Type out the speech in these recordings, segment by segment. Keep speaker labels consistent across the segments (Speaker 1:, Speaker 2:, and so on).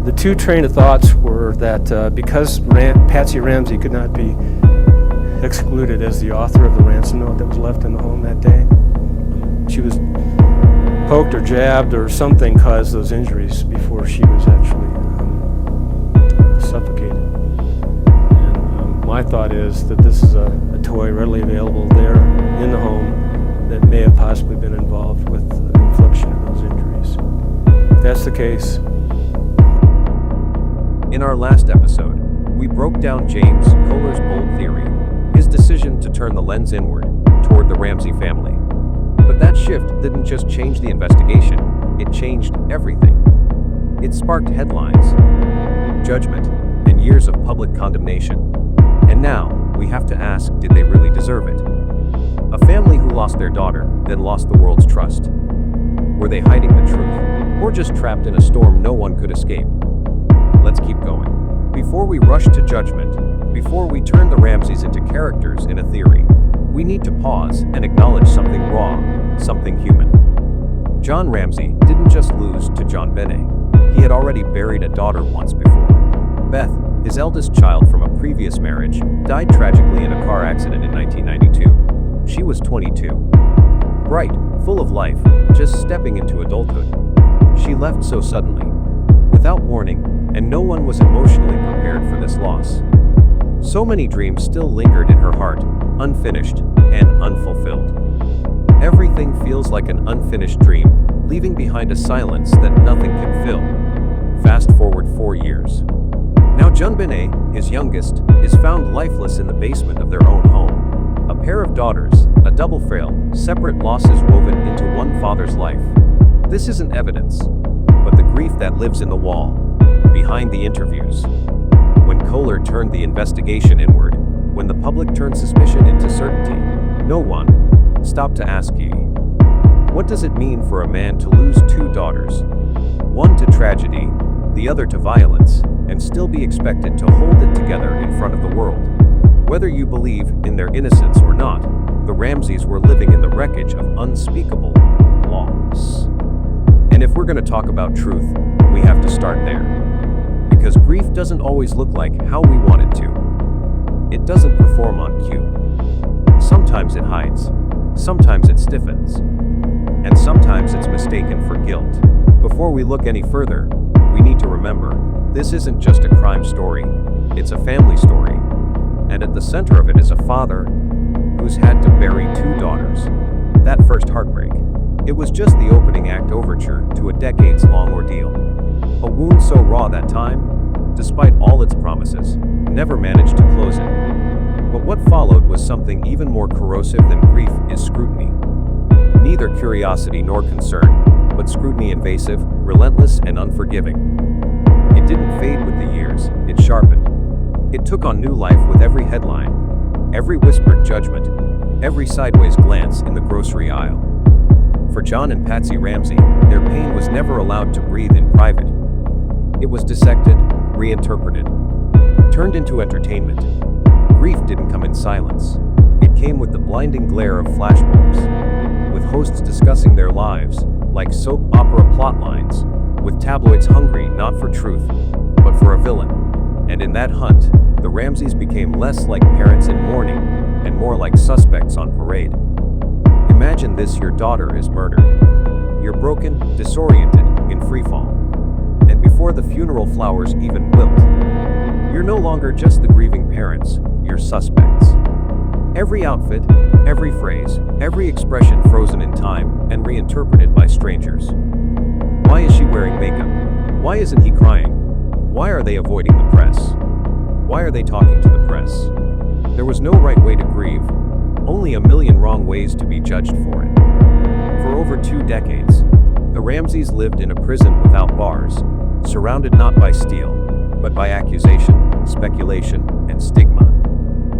Speaker 1: The two train of thoughts were that because Patsy Ramsey could not be excluded as the author of the ransom note that was left in the home that day, she was poked or jabbed or something caused those injuries before she was actually suffocated. And my thought is that this is a toy readily available there in the home that may have possibly been involved with the infliction of those injuries. If that's the case.
Speaker 2: In our last episode, we broke down James Kolar's bold theory, his decision to turn the lens inward toward the Ramsay family. But that shift didn't just change the investigation, it changed everything. It sparked headlines, judgment, and years of public condemnation. And now, we have to ask, did they really deserve it? A family who lost their daughter, then lost the world's trust. Were they hiding the truth, or just trapped in a storm no one could escape? Let's keep going. Before we rush to judgment, before we turn the Ramsays into characters in a theory, we need to pause and acknowledge something raw, something human. John Ramsay didn't just lose to JonBenét. He had already buried a daughter once before. Beth, his eldest child from a previous marriage, died tragically in a car accident in 1992. She was 22. Bright, full of life, just stepping into adulthood. She left so suddenly, without warning, and no one was emotionally prepared for this loss. So many dreams still lingered in her heart, unfinished and unfulfilled. Everything feels like an unfinished dream, leaving behind a silence that nothing can fill. Fast forward 4 years. Now JonBenét, his youngest, is found lifeless in the basement of their own home. A pair of daughters, a double frail, separate losses woven into one father's life. This isn't evidence, but the grief that lives in the wall, behind the interviews. When Kolar turned the investigation inward, when the public turned suspicion into certainty, no one stopped to ask ye, what does it mean for a man to lose 2 daughters, one to tragedy, the other to violence, and still be expected to hold it together in front of the world? Whether you believe in their innocence or not, the Ramsays were living in the wreckage of unspeakable loss. And if we're going to talk about truth, we have to start there. Because grief doesn't always look like how we want it to. It doesn't perform on cue. Sometimes it hides, sometimes it stiffens, and sometimes it's mistaken for guilt. Before we look any further, we need to remember, this isn't just a crime story, it's a family story. And at the center of it is a father who's had to bury 2 daughters. That first heartbreak, it was just the opening act overture to a decades-long ordeal. A wound so raw that time, despite all its promises, never managed to close it. But what followed was something even more corrosive than grief is scrutiny. Neither curiosity nor concern, but scrutiny invasive, relentless, and unforgiving. It didn't fade with the years, it sharpened. It took on new life with every headline, every whispered judgment, every sideways glance in the grocery aisle. For John and Patsy Ramsey, their pain was never allowed to breathe in private. It was dissected, reinterpreted, turned into entertainment. Grief didn't come in silence. It came with the blinding glare of flashbulbs, with hosts discussing their lives like soap opera plotlines, with tabloids hungry not for truth, but for a villain. And in that hunt, the Ramsays became less like parents in mourning and more like suspects on parade. Imagine this: your daughter is murdered. You're broken, disoriented, in freefall. And before the funeral flowers even wilt, you're no longer just the grieving parents, you're suspects. Every outfit, every phrase, every expression frozen in time and reinterpreted by strangers. Why is she wearing makeup? Why isn't he crying? Why are they avoiding the press? Why are they talking to the press? There was no right way to grieve, only a million wrong ways to be judged for it. For over 2 decades, the Ramsays lived in a prison without bars, surrounded not by steel, but by accusation, speculation, and stigma.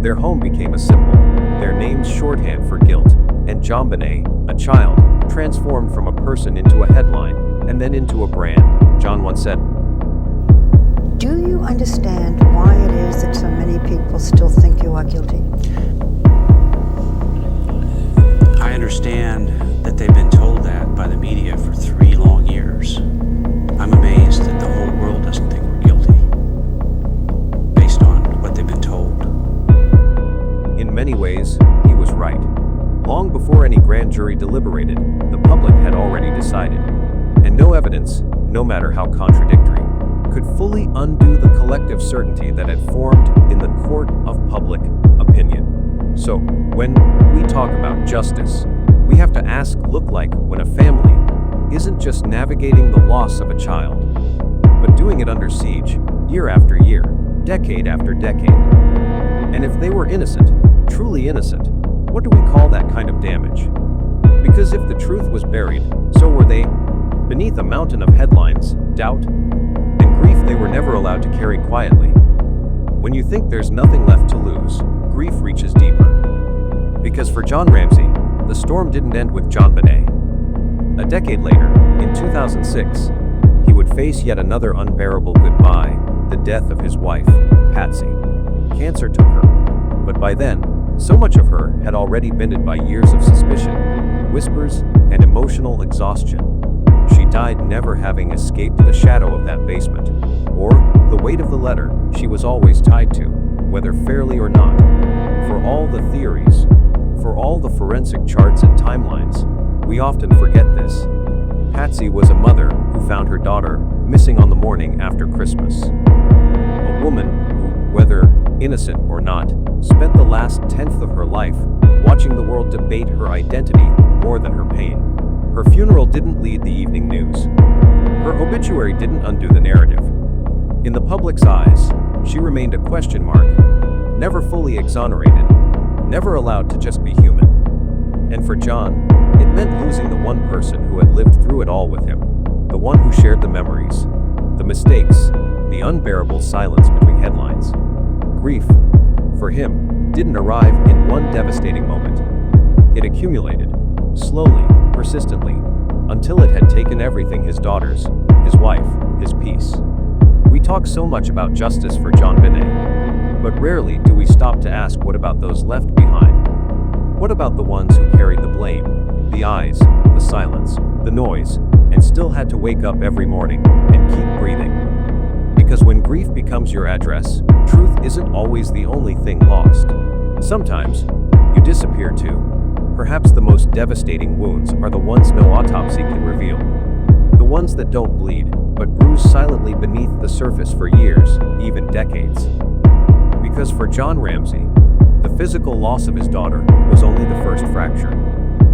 Speaker 2: Their home became a symbol, their names shorthand for guilt, and JonBenét, a child, transformed from a person into a headline, and then into a brand. John once said,
Speaker 3: "Do you understand why it is that so many people still think you are guilty?"
Speaker 4: I understand that they've been told that by the media for 3 long years. I'm amazed that the whole world doesn't think
Speaker 2: evidence, no matter how contradictory, could fully undo the collective certainty that had formed in the court of public opinion. So, when we talk about justice, we have to ask look like when a family isn't just navigating the loss of a child, but doing it under siege, year after year, decade after decade. And if they were innocent, truly innocent, what do we call that kind of damage? Because if the truth was buried, so were they, beneath a mountain of headlines, doubt, and grief they were never allowed to carry quietly. When you think there's nothing left to lose, grief reaches deeper. Because for John Ramsay, the storm didn't end with JonBenét. A decade later, in 2006, he would face yet another unbearable goodbye, the death of his wife, Patsy. Cancer took her, but by then, so much of her had already been bended by years of suspicion, whispers, and emotional exhaustion. She died never having escaped the shadow of that basement, or the weight of the letter she was always tied to, whether fairly or not. For all the theories, for all the forensic charts and timelines, we often forget this. Patsy was a mother who found her daughter missing on the morning after Christmas. A woman who, whether innocent or not, spent the last tenth of her life watching the world debate her identity more than her pain. Her funeral didn't lead the evening news. Her obituary didn't undo the narrative. In the public's eyes, she remained a question mark, never fully exonerated, never allowed to just be human. And for John, it meant losing the one person who had lived through it all with him, the one who shared the memories, the mistakes, the unbearable silence between headlines. Grief, for him, didn't arrive in one devastating moment. It accumulated, slowly, persistently, until it had taken everything: his daughters, his wife, his peace. We talk so much about justice for JonBenét, but rarely do we stop to ask what about those left behind? What about the ones who carried the blame, the eyes, the silence, the noise, and still had to wake up every morning and keep breathing? Because when grief becomes your address, truth isn't always the only thing lost. Sometimes, you disappear too. Perhaps the most devastating wounds are the ones no autopsy can reveal. The ones that don't bleed, but bruise silently beneath the surface for years, even decades. Because for John Ramsay, the physical loss of his daughter was only the first fracture.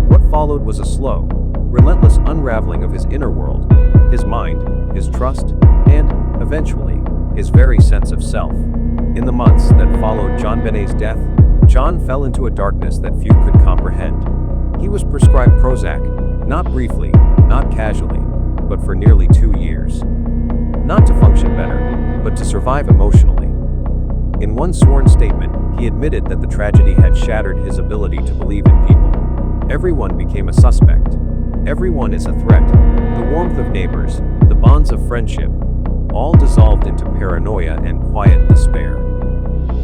Speaker 2: What followed was a slow, relentless unraveling of his inner world, his mind, his trust, and, eventually, his very sense of self. In the months that followed JonBenét's death, John fell into a darkness that few could comprehend. He was prescribed Prozac, not briefly, not casually, but for nearly 2 years. Not to function better, but to survive emotionally. In one sworn statement, he admitted that the tragedy had shattered his ability to believe in people. Everyone became a suspect. Everyone is a threat. The warmth of neighbors, the bonds of friendship, all dissolved into paranoia and quiet despair.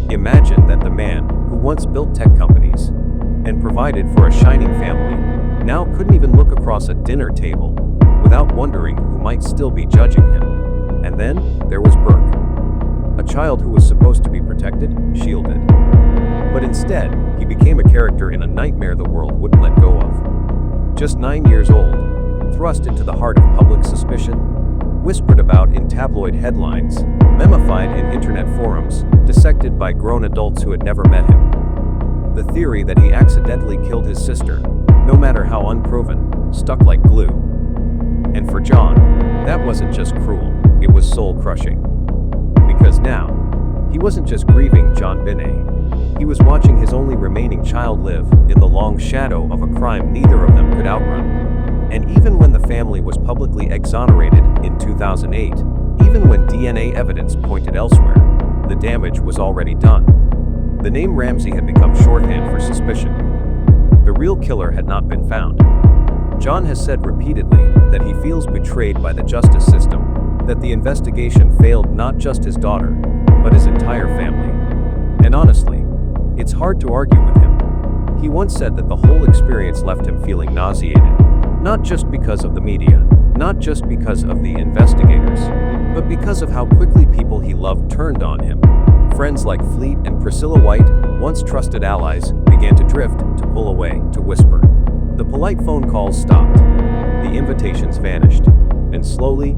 Speaker 2: Imagine that the man who once built tech companies and provided for a shining family now couldn't even look across a dinner table without wondering who might still be judging him. And then there was Burke, a child who was supposed to be protected, shielded. But instead, he became a character in a nightmare the world wouldn't let go of. Just 9 years old, thrust into the heart of public suspicion, whispered about in tabloid headlines, memified in internet forums, dissected by grown adults who had never met him. The theory that he accidentally killed his sister, no matter how unproven, stuck like glue. And for John, that wasn't just cruel, it was soul-crushing. Because now, he wasn't just grieving JonBenét, he was watching his only remaining child live in the long shadow of a crime neither of them could outrun. And even when the family was publicly exonerated in 2008, even when DNA evidence pointed elsewhere, the damage was already done. The name Ramsay had become shorthand for suspicion. The real killer had not been found. John has said repeatedly that he feels betrayed by the justice system, that the investigation failed not just his daughter, but his entire family. And honestly, it's hard to argue with him. He once said that the whole experience left him feeling nauseated, not just because of the media, not just because of the investigators, but because of how quickly people he loved turned on him. Friends like Fleet and Priscilla White, once trusted allies, began to drift, to pull away, to whisper. The polite phone calls stopped. The invitations vanished. and slowly,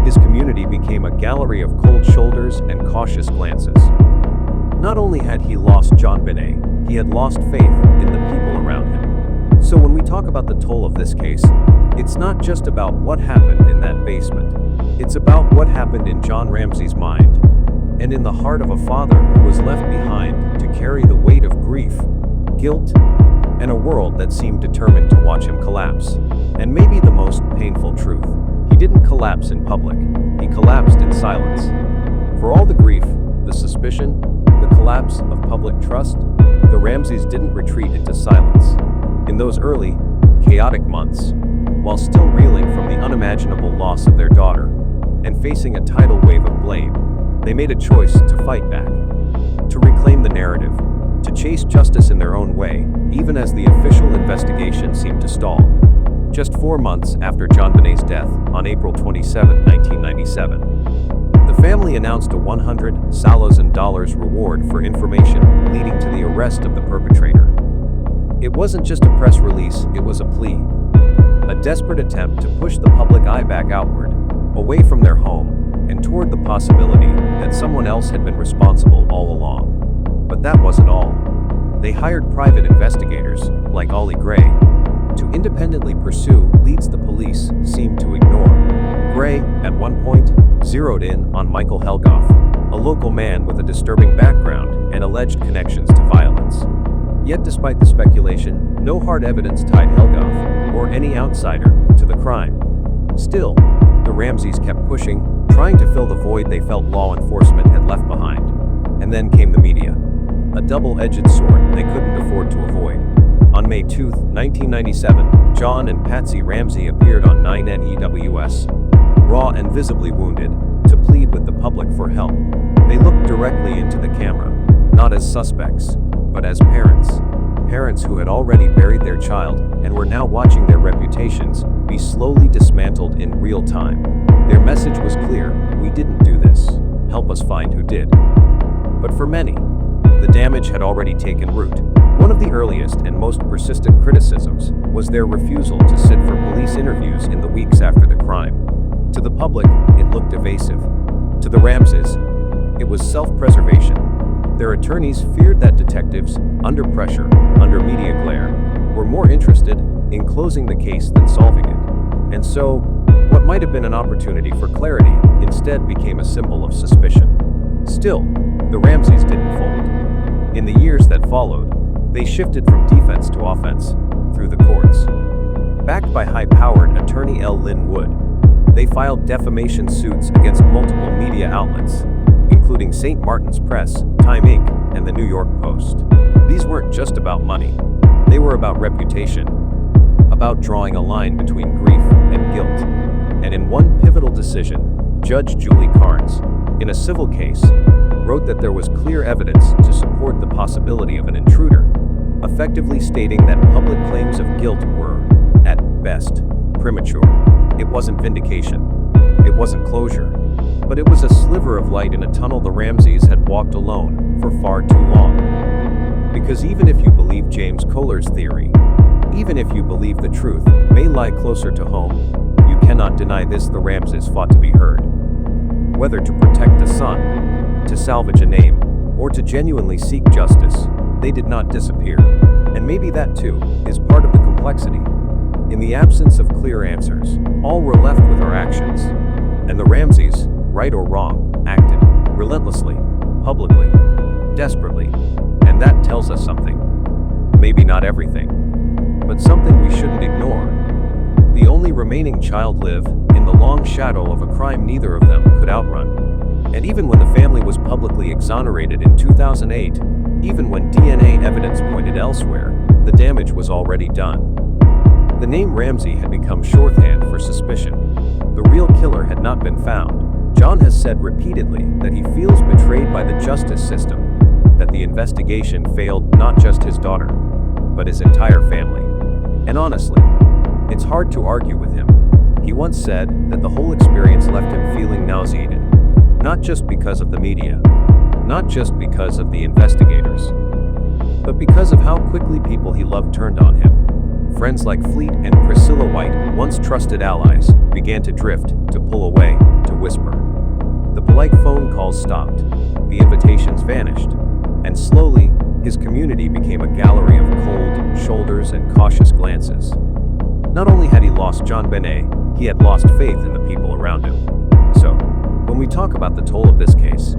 Speaker 2: his community became a gallery of cold shoulders and cautious glances. Not only had he lost JonBenét, he had lost faith in the people around him. So when we talk about the toll of this case, it's not just about what happened in that basement. It's about what happened in John Ramsay's mind, and in the heart of a father who was left behind to carry the weight of grief, guilt, and a world that seemed determined to watch him collapse. And maybe the most painful truth, he didn't collapse in public, he collapsed in silence. For all the grief, the suspicion, the collapse of public trust, the Ramsays didn't retreat into silence. In those early, chaotic months, while still reeling from the unimaginable loss of their daughter, and facing a tidal wave of blame, they made a choice to fight back, to reclaim the narrative, to chase justice in their own way, even as the official investigation seemed to stall. Just 4 months after JonBenét's death, on April 27, 1997, the family announced a $100,000 reward for information leading to the arrest of the perpetrator. It wasn't just a press release, it was a plea, a desperate attempt to push the public eye back outward, away from their home, and toward the possibility that someone else had been responsible all along. But that wasn't all. They hired private investigators, like Ollie Gray, to independently pursue leads the police seemed to ignore. Gray, at one point, zeroed in on Michael Helgoff, a local man with a disturbing background and alleged connections to violence. Yet despite the speculation, no hard evidence tied Helgoff, or any outsider, to the crime. Still, the Ramsays kept pushing, trying to fill the void they felt law enforcement had left behind. And then came the media. A double-edged sword they couldn't afford to avoid. On May 2, 1997, John and Patsy Ramsey appeared on 9NEWS, raw and visibly wounded, to plead with the public for help. They looked directly into the camera, not as suspects, but as parents. Parents who had already buried their child and were now watching their reputations be slowly dismantled in real time. Their message was clear: we didn't do this. Help us find who did. But for many, the damage had already taken root. One of the earliest and most persistent criticisms was their refusal to sit for police interviews in the weeks after the crime. To the public, it looked evasive. To the Ramsays, it was self-preservation. Their attorneys feared that detectives, under pressure, under media glare, were more interested in closing the case than solving it. And so, what might have been an opportunity for clarity instead became a symbol of suspicion. Still, the Ramsays didn't fold. In the years that followed, they shifted from defense to offense through the courts. Backed by high-powered attorney L. Lynn Wood, they filed defamation suits against multiple media outlets, including St. Martin's Press, Time Inc., and the New York Post. These weren't just about money. They were about reputation, about drawing a line between grief and guilt. And in one pivotal decision, Judge Julie Carnes, in a civil case, wrote that there was clear evidence to support the possibility of an intruder, effectively stating that public claims of guilt were, at best, premature. It wasn't vindication. It wasn't closure. But it was a sliver of light in a tunnel the Ramsays had walked alone for far too long. Because even if you believe James Kolar's theory, even if you believe the truth may lie closer to home, you cannot deny this: the Ramsays fought to be heard. Whether to protect a son, to salvage a name, or to genuinely seek justice, they did not disappear. And maybe that too is part of the complexity. In the absence of clear answers, all we're left with are actions. And the Ramsays, right or wrong, acted relentlessly, publicly, desperately. And that tells us something. Maybe not everything, but something we shouldn't ignore. The only remaining child lived in the long shadow of a crime neither of them could outrun. And even when the family was publicly exonerated in 2008, even when DNA evidence pointed elsewhere, the damage was already done. The name Ramsay had become shorthand for suspicion. The real killer had not been found. John has said repeatedly that he feels betrayed by the justice system, that the investigation failed not just his daughter, but his entire family. And honestly, it's hard to argue with him. He once said that the whole experience left him feeling nauseated, not just because of the media, not just because of the investigators, but because of how quickly people he loved turned on him. friends like Fleet and Priscilla White, once trusted allies, began to drift, to pull away, to whisper. The polite phone calls stopped, the invitations vanished, and slowly, his community became a gallery of cold shoulders and cautious glances. Not only had he lost JonBenét, he had lost faith in the people around him. So, when we talk about the toll of this case,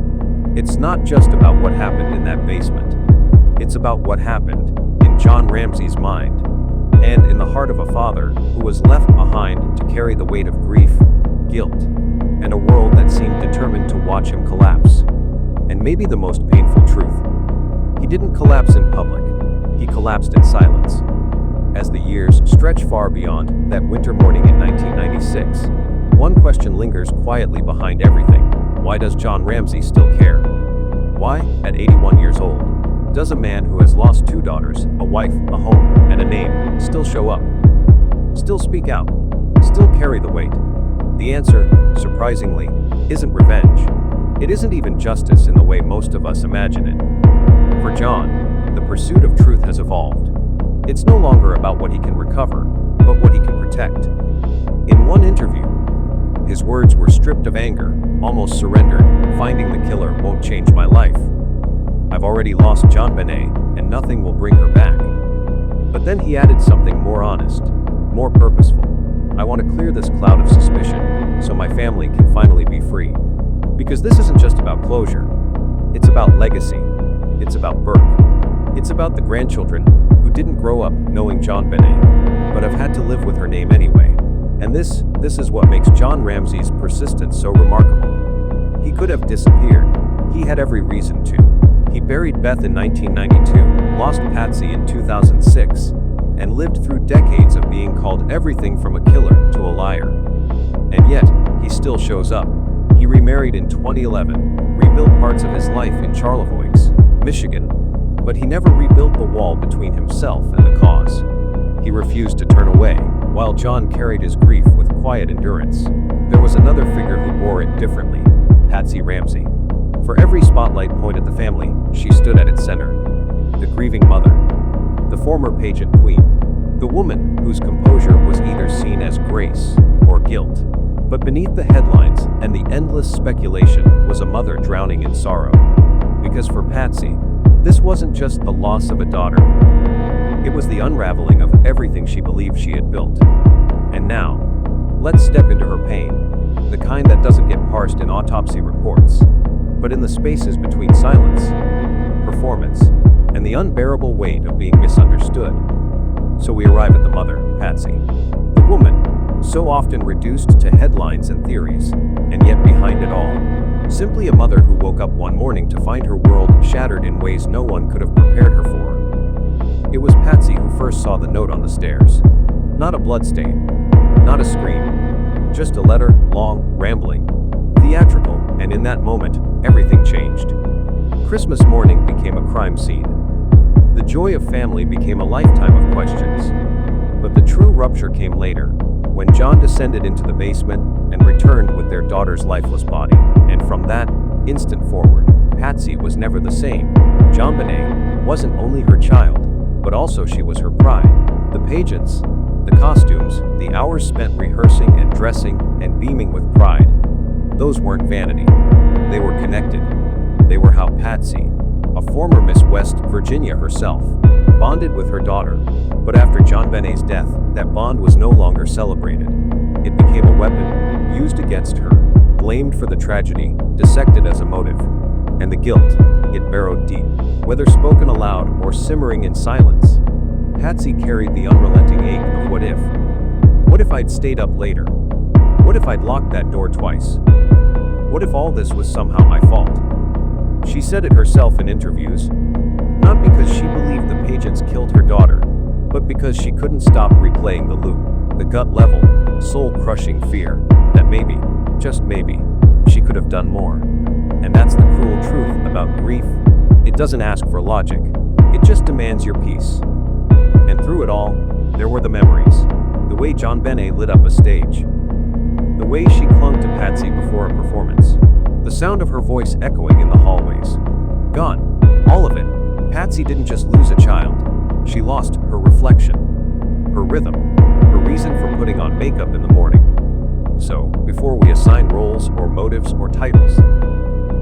Speaker 2: it's not just about what happened in that basement. It's about what happened in John Ramsay's mind, and in the heart of a father who was left behind to carry the weight of grief, guilt, and a world that seemed determined to watch him collapse. And maybe the most painful truth, he didn't collapse in public, he collapsed in silence. As the years stretch far beyond that winter morning in 1996, one question lingers quietly behind everything. Why does John Ramsay still care? Why, at 81 years old, does a man who has lost 2 daughters, a wife, a home, and a name, still show up? Still speak out? Still carry the weight? The answer, surprisingly, isn't revenge. It isn't even justice in the way most of us imagine it. For John, the pursuit of truth has evolved. It's no longer about what he can recover, but what he can protect. In one interview, his words were stripped of anger, almost surrendered. Finding the killer won't change my life. I've already lost JonBenét, and nothing will bring her back. But then he added something more honest, more purposeful. I want to clear this cloud of suspicion, so my family can finally be free. Because this isn't just about closure. It's about legacy. It's about Burke. It's about the grandchildren who didn't grow up knowing JonBenét, but have had to live with her name anyway. And this is what makes John Ramsay's persistence so remarkable. He could have disappeared. He had every reason to. He buried Beth in 1992, lost Patsy in 2006, and lived through decades of being called everything from a killer to a liar. And yet, he still shows up. He remarried in 2011, rebuilt parts of his life in Charlevoix, Michigan, but he never rebuilt the wall between himself and the cause. He refused to turn away, while John carried his grief with quiet endurance. There was another figure who bore it differently, Patsy Ramsey. For every spotlight pointed at the family, she stood at its center. The grieving mother, the former pageant queen, the woman whose composure was either seen as grace or guilt. But beneath the headlines and the endless speculation was a mother drowning in sorrow. Because for Patsy, this wasn't just the loss of a daughter. It was the unraveling of everything she believed she had built. And now, let's step into her pain, the kind that doesn't get parsed in autopsy reports, but in the spaces between silence, performance, and the unbearable weight of being misunderstood. So we arrive at the mother, Patsy. The woman, so often reduced to headlines and theories, and yet behind it all, simply a mother who woke up one morning to find her world shattered in ways no one could have prepared her for. It was Patsy who first saw the note on the stairs. Not a bloodstain, not a scream, just a letter, long, rambling, theatrical, and in that moment, everything changed. Christmas morning became a crime scene. The joy of family became a lifetime of questions. But the true rupture came later, when John descended into the basement and returned with their daughter's lifeless body. And from that instant forward, Patsy was never the same. JonBenét wasn't only her child, but also she was her pride. The pageants, the costumes, the hours spent rehearsing and dressing and beaming with pride. Those weren't vanity. They were connected. They were how Patsy, a former Miss West Virginia herself, bonded with her daughter. But after JonBenét's death, that bond was no longer celebrated. It became a weapon, used against her, blamed for the tragedy, dissected as a motive. And the guilt, it burrowed deep. Whether spoken aloud or simmering in silence, Patsy carried the unrelenting ache of what if. What if I'd stayed up later? What if I'd locked that door twice? What if all this was somehow my fault? She said it herself in interviews, not because she believed the pageants killed her daughter, but because she couldn't stop replaying the loop, the gut-level, soul-crushing fear that maybe, just maybe, she could have done more. And that's the cruel truth about grief. It doesn't ask for logic, it just demands your peace. And through it all, there were the memories, the way JonBenét lit up a stage, the way she clung to Patsy before a performance, the sound of her voice echoing in the hallways. Gone, all of it. Patsy didn't just lose a child, she lost her reflection. her rhythm, her reason for putting on makeup in the morning. So, before we assign roles or motives or titles,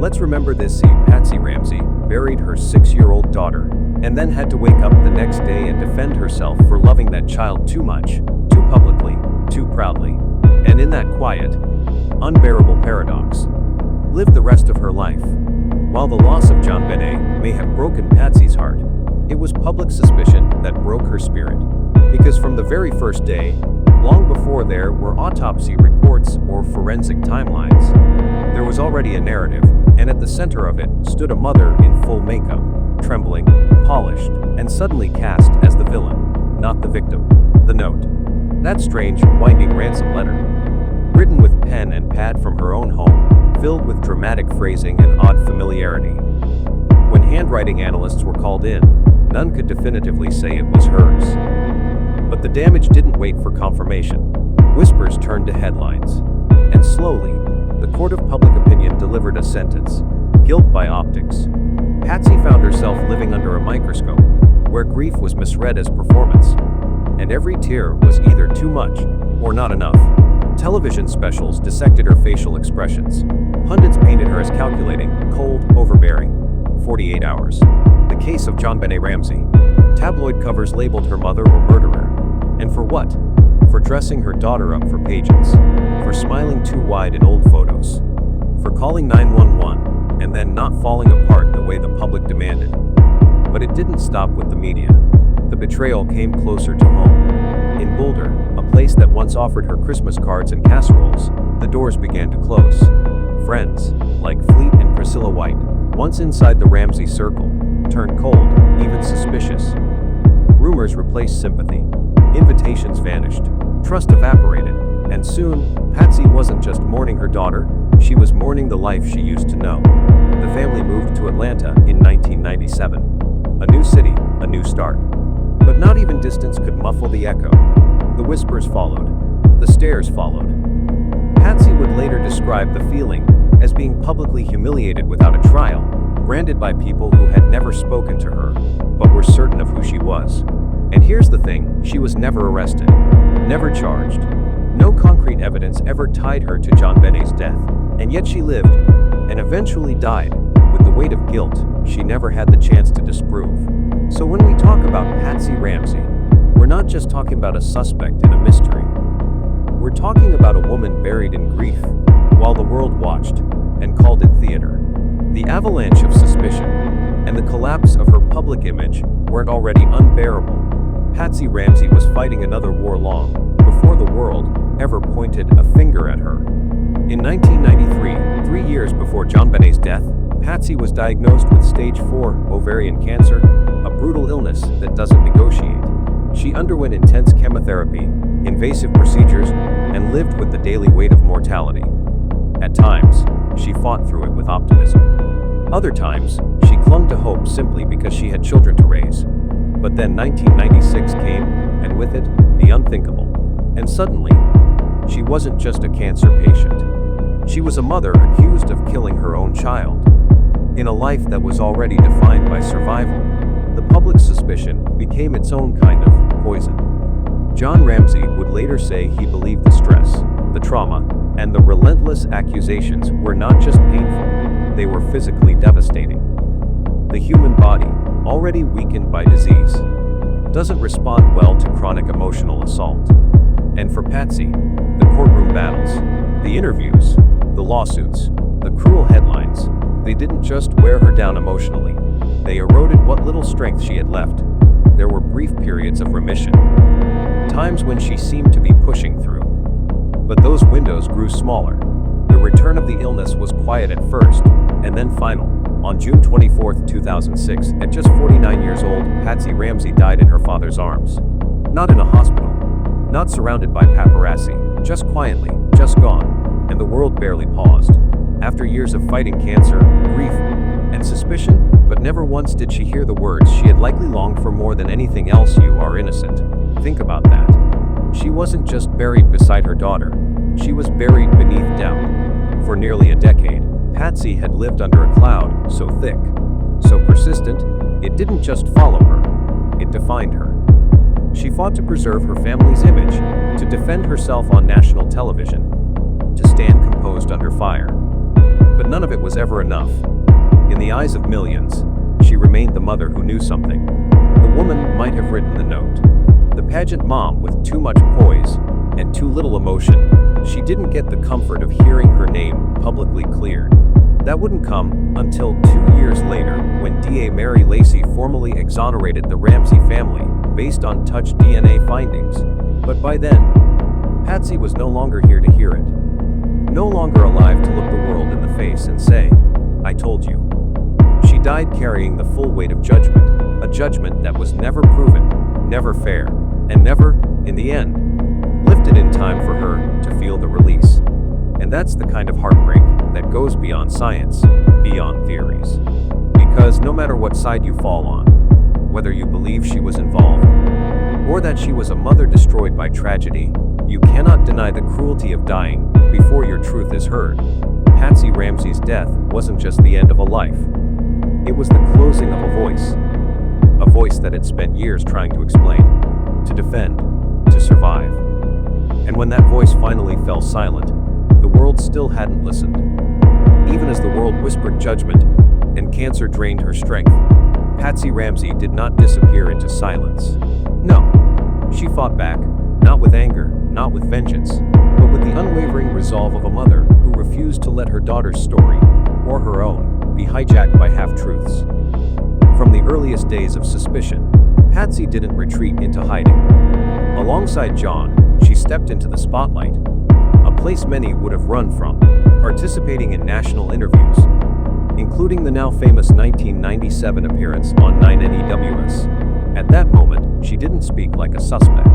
Speaker 2: let's remember this scene. Patsy Ramsey buried her 6-year-old daughter and then had to wake up the next day and defend herself for loving that child too much, too publicly, too proudly, and in that quiet, unbearable paradox, lived the rest of her life. While the loss of JonBenét may have broken Patsy's heart, it was public suspicion that broke her spirit. Because from the very first day, long before there were autopsy reports or forensic timelines, there was already a narrative, and at the center of it stood a mother in full makeup, trembling, polished, and suddenly cast as the villain, not the victim. The note. That strange, winding ransom letter, written with pen and pad from her own home, filled with dramatic phrasing and odd familiarity. When handwriting analysts were called in, none could definitively say it was hers. But the damage didn't wait for confirmation. Whispers turned to headlines. And slowly, the court of public opinion delivered a sentence. Guilt by optics. Patsy found herself living under a microscope, where grief was misread as performance, and every tear was either too much or not enough. Television specials dissected her facial expressions. Pundits painted her as calculating, cold, overbearing. 48 hours. The case of JonBenét Ramsey. Tabloid covers labeled her mother or murderer. And for what? For dressing her daughter up for pageants. For smiling too wide in old photos. For calling 911 and then not falling apart the way the public demanded. But it didn't stop with the media. The betrayal came closer to home. In Boulder, a place that once offered her Christmas cards and casseroles, the doors began to close. Friends, like Fleet and Priscilla White, once inside the Ramsey circle, turned cold, even suspicious. Rumors replaced sympathy. Invitations vanished. Trust evaporated. And soon, Patsy wasn't just mourning her daughter, she was mourning the life she used to know. The family moved to Atlanta in 1997. A new city, a new start. But not even distance could muffle the echo. The whispers followed. The stares followed. Patsy would later describe the feeling as being publicly humiliated without a trial, branded by people who had never spoken to her, but were certain of who she was. And here's the thing, she was never arrested, never charged. No concrete evidence ever tied her to JonBenét's death, and yet she lived, and eventually died, with the weight of guilt she never had the chance to disprove. So when we talk about Patsy Ramsey, we're not just talking about a suspect in a mystery. We're talking about a woman buried in grief, while the world watched, and called it theater. The avalanche of suspicion, and the collapse of her public image weren't already unbearable. Patsy Ramsey was fighting another war long before the world ever pointed a finger at her. In 1993, 3 years before JonBenét's death, Patsy was diagnosed with stage 4 ovarian cancer, a brutal illness that doesn't negotiate. She underwent intense chemotherapy, invasive procedures, and lived with the daily weight of mortality. At times, she fought through it with optimism. Other times, she clung to hope simply because she had children to raise. But then 1996 came, and with it, the unthinkable. And suddenly, she wasn't just a cancer patient. She was a mother accused of killing her own child. In a life that was already defined by survival, the public suspicion became its own kind of poison. John Ramsay would later say he believed the stress, the trauma, and the relentless accusations were not just painful, they were physically devastating. The human body, already weakened by disease, doesn't respond well to chronic emotional assault. And for Patsy, the courtroom battles, the interviews, the lawsuits, the cruel headlines, they didn't just wear her down emotionally. They eroded what little strength she had left. There were brief periods of remission, times when she seemed to be pushing through. But those windows grew smaller. The return of the illness was quiet at first, and then final. On June 24, 2006, at just 49 years old, Patsy Ramsey died in her father's arms. Not in a hospital, not surrounded by paparazzi, just quietly, just gone, and the world barely paused. After years of fighting cancer, grief, and suspicion, but never once did she hear the words she had likely longed for more than anything else: "You are innocent." Think about that. She wasn't just buried beside her daughter, she was buried beneath doubt. For nearly a decade, Patsy had lived under a cloud so thick, so persistent, it didn't just follow her, it defined her. She fought to preserve her family's image, to defend herself on national television, to stand composed under fire. But none of it was ever enough. In the eyes of millions, she remained the mother who knew something. The woman might have written the note. The pageant mom with too much poise and too little emotion. She didn't get the comfort of hearing her name publicly cleared. That wouldn't come until 2 years later, when DA Mary Lacey formally exonerated the Ramsey family based on touch DNA findings. But by then, Patsy was no longer here to hear it. No longer alive to look the world in the face and say, "I told you." She died carrying the full weight of judgment, a judgment that was never proven, never fair, and never, in the end, lifted in time for her to feel the release. And that's the kind of heartbreak that goes beyond science, beyond theories. Because no matter what side you fall on, whether you believe she was involved, or that she was a mother destroyed by tragedy, you cannot deny the cruelty of dying before your truth is heard. Patsy Ramsey's death wasn't just the end of a life. It was the closing of a voice that had spent years trying to explain, to defend, to survive. And when that voice finally fell silent, the world still hadn't listened. Even as the world whispered judgment and cancer drained her strength, Patsy Ramsey did not disappear into silence. No, she fought back, not with anger, not with vengeance, but with the unwavering resolve of a mother who refused to let her daughter's story, or her own, be hijacked by half-truths. From the earliest days of suspicion, Patsy didn't retreat into hiding. Alongside John, she stepped into the spotlight, a place many would have run from, participating in national interviews, including the now famous 1997 appearance on 9NEWS. At that moment, she didn't speak like a suspect.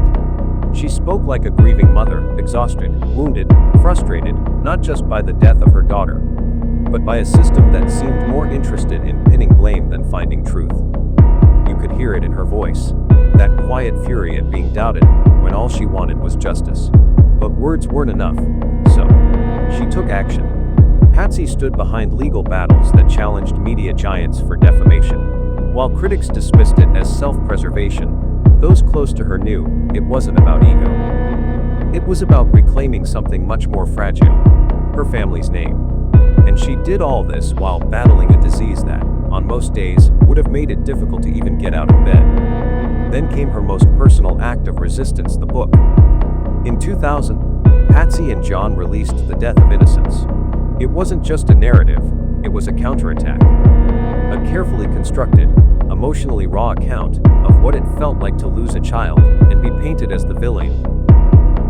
Speaker 2: She spoke like a grieving mother, exhausted, wounded, frustrated, not just by the death of her daughter, but by a system that seemed more interested in pinning blame than finding truth. You could hear it in her voice, that quiet fury at being doubted when all she wanted was justice. But words weren't enough, so she took action. Patsy stood behind legal battles that challenged media giants for defamation. While critics dismissed it as self-preservation, those close to her knew it wasn't about ego. It was about reclaiming something much more fragile, her family's name. And she did all this while battling a disease that, on most days, would have made it difficult to even get out of bed. Then came her most personal act of resistance, the book. In 2000, Patsy and John released The Death of Innocence. It wasn't just a narrative, it was a counterattack. A carefully constructed, emotionally raw account of what it felt like to lose a child and be painted as the villain.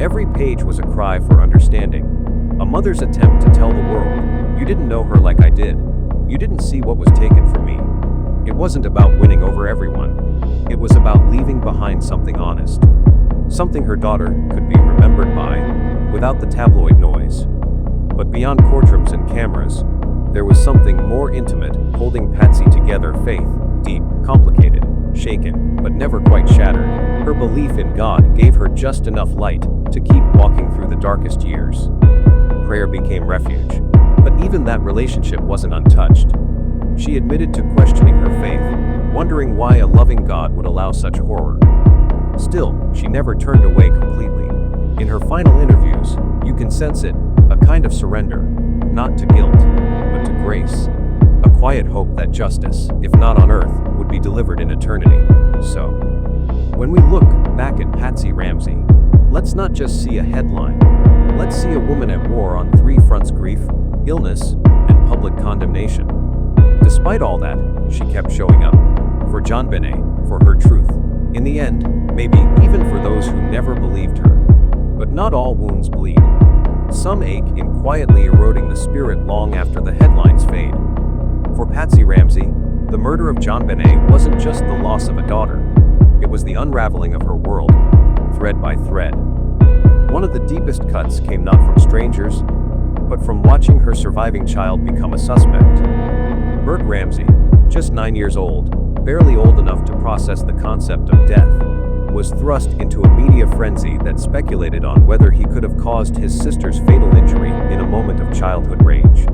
Speaker 2: Every page was a cry for understanding, a mother's attempt to tell the world, "You didn't know her like I did. You didn't see what was taken from me." It wasn't about winning over everyone. It was about leaving behind something honest. Something her daughter could be remembered by, without the tabloid noise. But beyond courtrooms and cameras, there was something more intimate holding Patsy together, faith, deep, complicated, shaken, but never quite shattered. Her belief in God gave her just enough light to keep walking through the darkest years. Prayer became refuge. But even that relationship wasn't untouched. She admitted to questioning her faith, wondering why a loving God would allow such horror. Still, she never turned away completely. In her final interviews, you can sense it, a kind of surrender, not to guilt, but to grace. A quiet hope that justice, if not on earth, would be delivered in eternity. So, when we look back at Patsy Ramsey, let's not just see a headline. Let's see a woman at war on 3 fronts: grief, illness, and public condemnation. Despite all that, she kept showing up. For JonBenét, for her truth. In the end, maybe even for those who never believed her. But not all wounds bleed. Some ache in quietly eroding the spirit long after the headlines fade. For Patsy Ramsey, the murder of JonBenét wasn't just the loss of a daughter. It was the unraveling of her world, thread by thread. One of the deepest cuts came not from strangers, but from watching her surviving child become a suspect. Burke Ramsey, just 9 years old, barely old enough to process the concept of death, was thrust into a media frenzy that speculated on whether he could have caused his sister's fatal injury in a moment of childhood rage.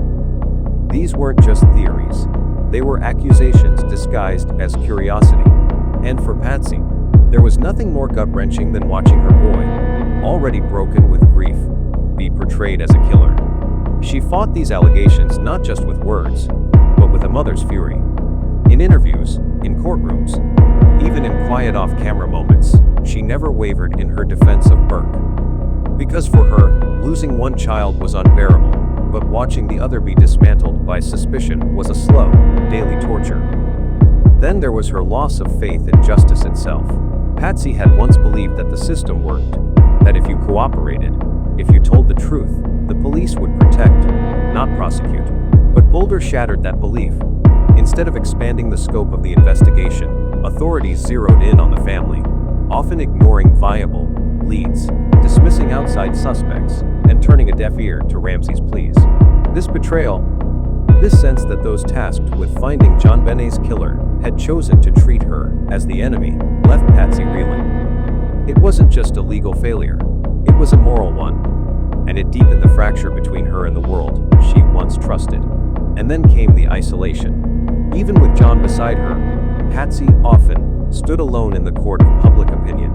Speaker 2: These weren't just theories. They were accusations disguised as curiosity. And for Patsy, There was nothing more gut-wrenching than watching her boy, already broken with grief, be portrayed as a killer. She fought these allegations not just with words, but with a mother's fury. In interviews, in courtrooms, even in quiet off-camera moments, she never wavered in her defense of Burke. Because for her, losing one child was unbearable, but watching the other be dismantled by suspicion was a slow, daily torture. Then there was her loss of faith in justice itself. Patsy had once believed that the system worked, that if you cooperated, if you told the truth, the police would protect, not prosecute. But Boulder shattered that belief. Instead of expanding the scope of the investigation, authorities zeroed in on the family, often ignoring viable leads, dismissing outside suspects, and turning a deaf ear to Ramsay's pleas. This betrayal, this sense that those tasked with finding JonBenét's killer had chosen to treat her as the enemy, left Patsy reeling. It wasn't just a legal failure, it was a moral one, and it deepened the fracture between her and the world she once trusted. And then came the isolation. Even with John beside her, Patsy often stood alone in the court of public opinion.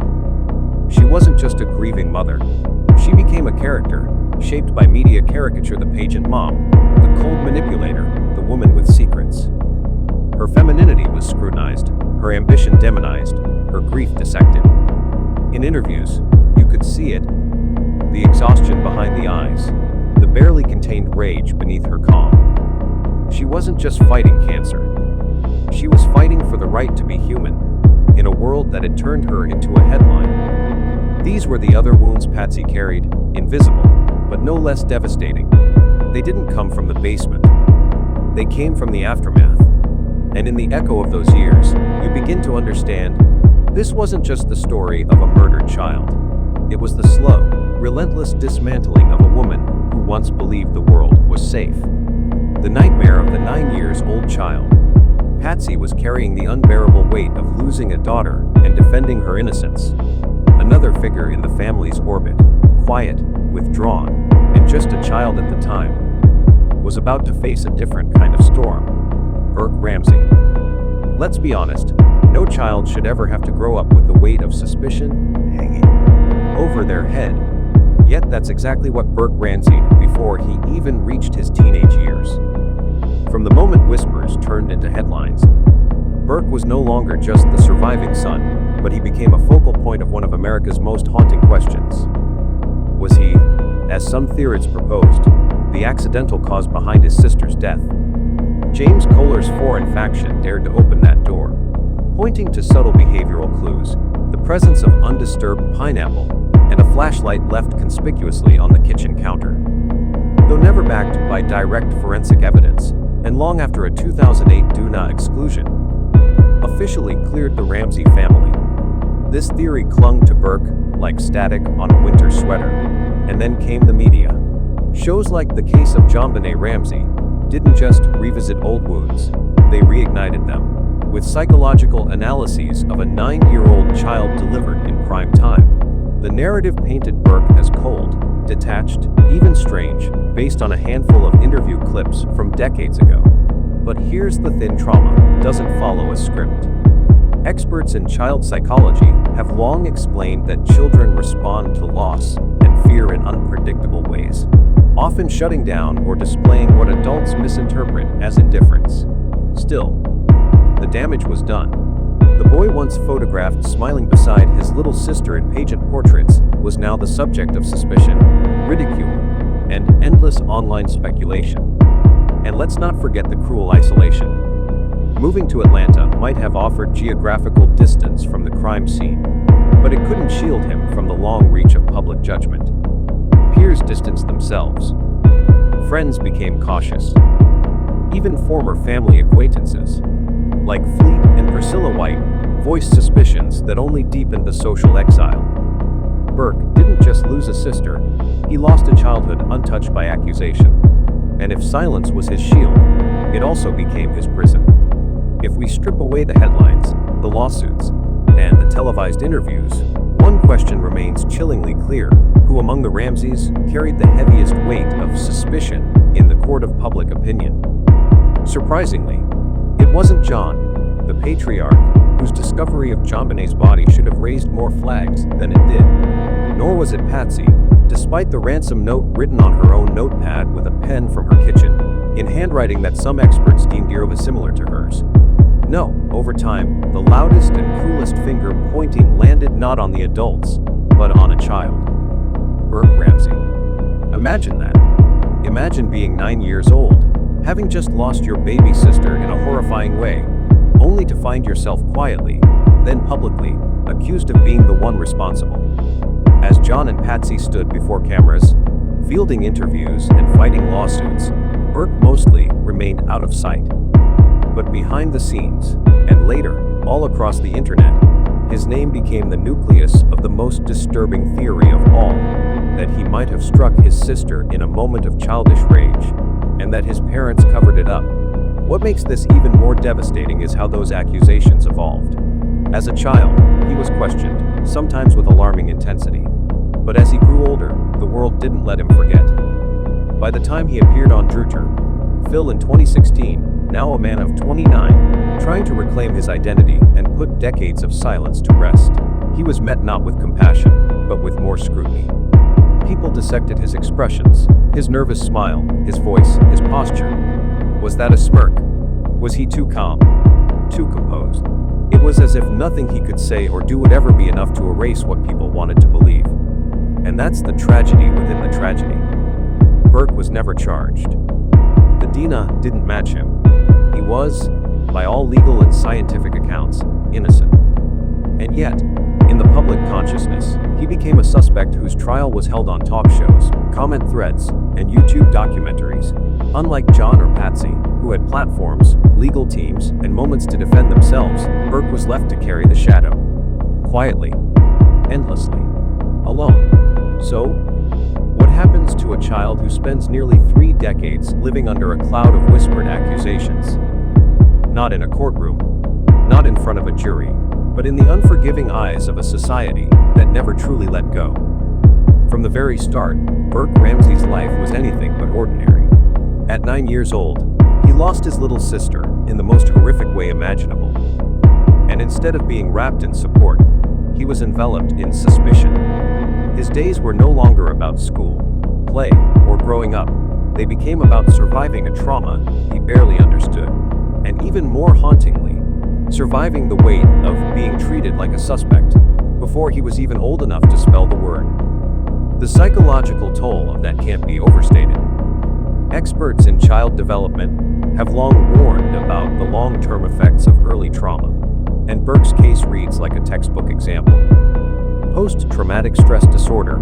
Speaker 2: She wasn't just a grieving mother. She became a character, shaped by media caricature: the pageant mom, the cold manipulator, the woman with secrets. Her femininity was scrutinized, her ambition demonized, her grief dissected. In interviews, you could see it, the exhaustion behind the eyes, the barely contained rage beneath her calm. She wasn't just fighting cancer. She was fighting for the right to be human, in a world that had turned her into a headline. These were the other wounds Patsy carried, invisible, but no less devastating. They didn't come from the basement. They came from the aftermath. And in the echo of those years, you begin to understand, this wasn't just the story of a murdered child. It was the slow, relentless dismantling of a woman who once believed the world was safe. The nightmare of the 9-year-old child. Patsy was carrying the unbearable weight of losing a daughter and defending her innocence. Another figure in the family's orbit, quiet, withdrawn, and just a child at the time, was about to face a different kind of storm. Burke Ramsey. Let's be honest, no child should ever have to grow up with the weight of suspicion hanging over their head. Yet that's exactly what Burke Ramsey did before he even reached his teenage years. From the moment whispers turned into headlines, Burke was no longer just the surviving son, but he became a focal point of one of America's most haunting questions. Was he, as some theorists proposed, the accidental cause behind his sister's death? James Kolar's foreign faction dared to open that door, pointing to subtle behavioral clues, the presence of undisturbed pineapple, and a flashlight left conspicuously on the kitchen counter. Though never backed by direct forensic evidence, and long after a 2008 DUNA exclusion officially cleared the Ramsey family, this theory clung to Burke like static on a winter sweater. And then came the media. Shows like the case of JonBenét Ramsay didn't just revisit old wounds, they reignited them, with psychological analyses of a 9-year-old child delivered in prime time. The narrative painted Burke as cold, detached, even strange, based on a handful of interview clips from decades ago. But here's the thing: trauma doesn't follow a script. Experts in child psychology have long explained that children respond to loss and fear in unpredictable ways, often shutting down or displaying what adults misinterpret as indifference. Still, the damage was done. The boy once photographed smiling beside his little sister in pageant portraits was now the subject of suspicion, ridicule, and endless online speculation. And let's not forget the cruel isolation. Moving to Atlanta might have offered geographical distance from the crime scene, but it couldn't shield him from the long reach of public judgment. Peers distanced themselves. Friends became cautious. Even former family acquaintances, like Fleet and Priscilla White, voiced suspicions that only deepened the social exile. Burke didn't just lose a sister, he lost a childhood untouched by accusation. And if silence was his shield, it also became his prison. If we strip away the headlines, the lawsuits, and the televised interviews, one question remains chillingly clear: who among the Ramseys carried the heaviest weight of suspicion in the court of public opinion? Surprisingly, it wasn't John, the patriarch, whose discovery of JonBenét's body should have raised more flags than it did. Nor was it Patsy, despite the ransom note written on her own notepad with a pen from her kitchen, in handwriting that some experts deemed eerily similar to hers. No, over time, the loudest and cruelest finger pointing landed not on the adults, but on a child. Burke Ramsey. Imagine that. Imagine being 9 years old, having just lost your baby sister in a horrifying way, only to find yourself quietly, then publicly, accused of being the one responsible. As John and Patsy stood before cameras, fielding interviews and fighting lawsuits, Burke mostly remained out of sight. But behind the scenes, and later, all across the internet, his name became the nucleus of the most disturbing theory of all, that he might have struck his sister in a moment of childish rage, and that his parents covered it up. What makes this even more devastating is how those accusations evolved. As a child, he was questioned, sometimes with alarming intensity. But as he grew older, the world didn't let him forget. By the time he appeared on Drudger, Phil in 2016, now a man of 29, trying to reclaim his identity and put decades of silence to rest, he was met not with compassion, but with more scrutiny. People dissected his expressions, his nervous smile, his voice, his posture. Was that a smirk? Was he too calm? Too composed? It was as if nothing he could say or do would ever be enough to erase what people wanted to believe. And that's the tragedy within the tragedy. Burke was never charged. The DNA didn't match him. He was, by all legal and scientific accounts, innocent. And yet, in the public consciousness, he became a suspect whose trial was held on talk shows, comment threads, and YouTube documentaries. Unlike John or Patsy, who had platforms, legal teams, and moments to defend themselves, Burke was left to carry the shadow. Quietly. Endlessly. Alone. So, what happens to a child who spends nearly 3 decades living under a cloud of whispered accusations? Not in a courtroom, not in front of a jury, but in the unforgiving eyes of a society that never truly let go. From the very start, Burke Ramsey's life was anything but ordinary. At 9 years old, he lost his little sister in the most horrific way imaginable. And instead of being wrapped in support, he was enveloped in suspicion. His days were no longer about school, play, or growing up. They became about surviving a trauma he barely understood. And even more hauntingly, surviving the weight of being treated like a suspect before he was even old enough to spell the word. The psychological toll of that can't be overstated. Experts in child development have long warned about the long-term effects of early trauma, and Burke's case reads like a textbook example. Post-traumatic stress disorder,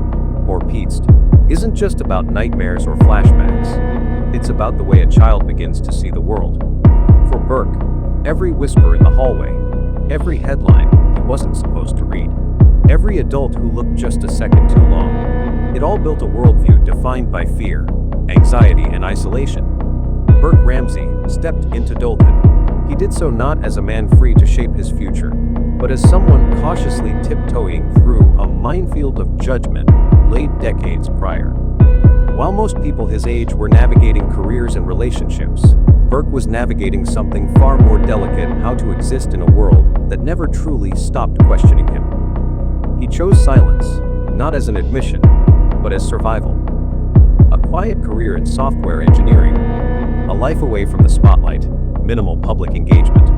Speaker 2: or PTSD, isn't just about nightmares or flashbacks. It's about the way a child begins to see the world. For Burke, every whisper in the hallway, every headline he wasn't supposed to read, every adult who looked just a second too long, it all built a worldview defined by fear, anxiety, and isolation. Burke Ramsey stepped into adulthood. He did so not as a man free to shape his future, but as someone cautiously tiptoeing through a minefield of judgment laid decades prior. While most people his age were navigating careers and relationships, Burke was navigating something far more delicate: how to exist in a world that never truly stopped questioning him. He chose silence, not as an admission, but as survival. A quiet career in software engineering, a life away from the spotlight, minimal public engagement.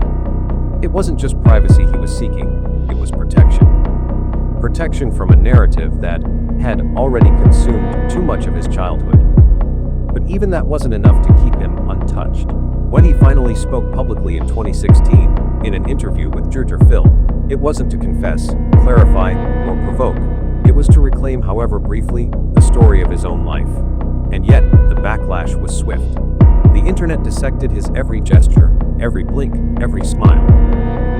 Speaker 2: It wasn't just privacy he was seeking, it was protection. Protection from a narrative that had already consumed too much of his childhood. But even that wasn't enough to keep him untouched. When he finally spoke publicly in 2016, in an interview with Drudger Phil, it wasn't to confess, clarify, or provoke. It was to reclaim, however briefly, the story of his own life. And yet, the backlash was swift. The internet dissected his every gesture, every blink, every smile.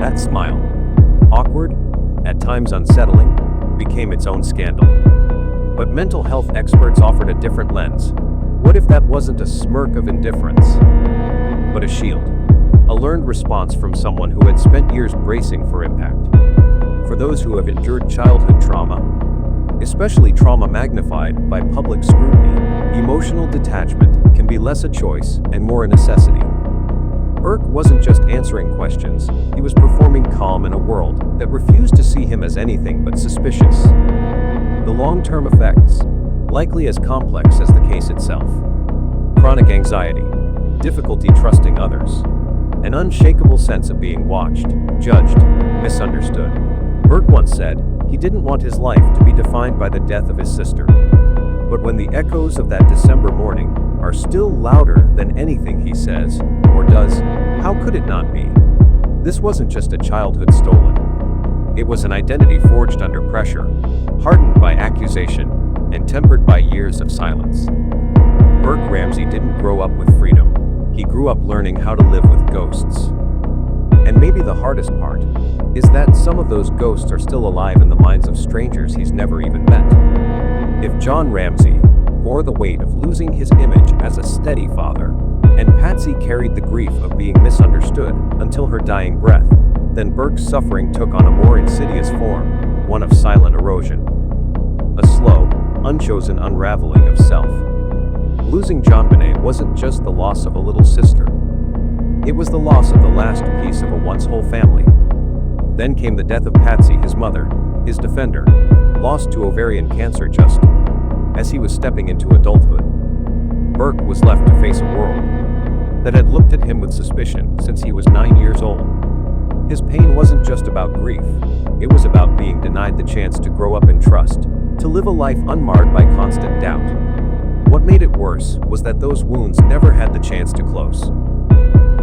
Speaker 2: That smile, awkward, at times unsettling, became its own scandal. But mental health experts offered a different lens. What if that wasn't a smirk of indifference, but a shield? A learned response from someone who had spent years bracing for impact. For those who have endured childhood trauma, especially trauma magnified by public scrutiny, emotional detachment can be less a choice and more a necessity. Burke wasn't just answering questions, he was performing calm in a world that refused to see him as anything but suspicious. The long-term effects, likely as complex as the case itself. Chronic anxiety, difficulty trusting others, an unshakable sense of being watched, judged, misunderstood. Burke once said he didn't want his life to be defined by the death of his sister. But when the echoes of that December morning are still louder than anything he says or does, how could it not be? This wasn't just a childhood stolen. It was an identity forged under pressure, hardened by accusation, and tempered by years of silence. Burke Ramsey didn't grow up with freedom. He grew up learning how to live with ghosts. And maybe the hardest part is that some of those ghosts are still alive in the minds of strangers he's never even met. If John Ramsay bore the weight of losing his image as a steady father, and Patsy carried the grief of being misunderstood until her dying breath, then Burke's suffering took on a more insidious form, one of silent erosion. A slow, unchosen unraveling of self. Losing JonBenét wasn't just the loss of a little sister. It was the loss of the last piece of a once whole family. Then came the death of Patsy, his mother, his defender, lost to ovarian cancer just as he was stepping into adulthood. Burke was left to face a world that had looked at him with suspicion since he was 9 years old. His pain wasn't just about grief, it was about being denied the chance to grow up in trust, to live a life unmarred by constant doubt. What made it worse was that those wounds never had the chance to close.